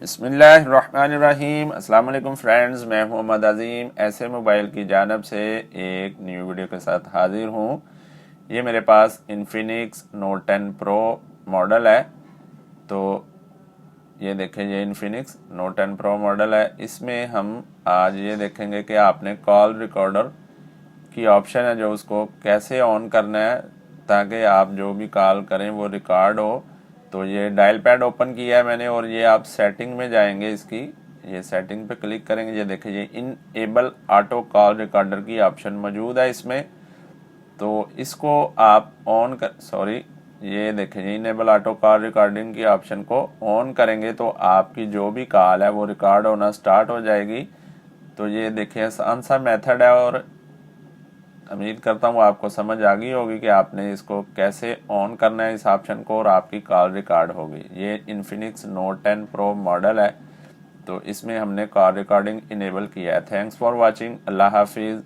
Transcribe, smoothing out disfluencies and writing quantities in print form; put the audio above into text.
बिस्मिल्लाहिर्रहमानिर्रहीम। अस्सलाम वालेकुम फ्रेंड्स, मैं मोहम्मद अज़ीम ऐसे मोबाइल की जानब से एक न्यू वीडियो के साथ हाजिर हूँ। ये मेरे पास इन्फिनिक्स नोट 10 प्रो मॉडल है। तो ये देखें, ये इन्फिनिक्स नोट 10 प्रो मॉडल है। इसमें हम आज ये देखेंगे कि आपने कॉल रिकॉर्डर की ऑप्शन है जो उसको कैसे ऑन करना है ताकि आप जो भी कॉल करें वो रिकॉर्ड हो। तो ये डायल पैड ओपन किया है मैंने और ये आप सेटिंग में जाएंगे, इसकी ये सेटिंग पे क्लिक करेंगे। ये देखिए, ये इनेबल ऑटो कॉल रिकॉर्डर की ऑप्शन मौजूद है इसमें। तो इसको आप ऑन कर ये देखें, ये इनेबल ऑटो कॉल रिकॉर्डिंग की ऑप्शन को ऑन करेंगे तो आपकी जो भी कॉल है वो रिकॉर्ड होना स्टार्ट हो जाएगी। तो ये देखिए, आसान सा मेथड है और उम्मीद करता हूँ आपको समझ आ गई होगी कि आपने इसको कैसे ऑन करना है इस ऑप्शन को, और आपकी कॉल रिकॉर्ड होगी। ये इन्फिनिक्स नोट 10 प्रो मॉडल है, तो इसमें हमने कॉल रिकॉर्डिंग इनेबल किया है। Thanks for watching. अल्लाह हाफिज़।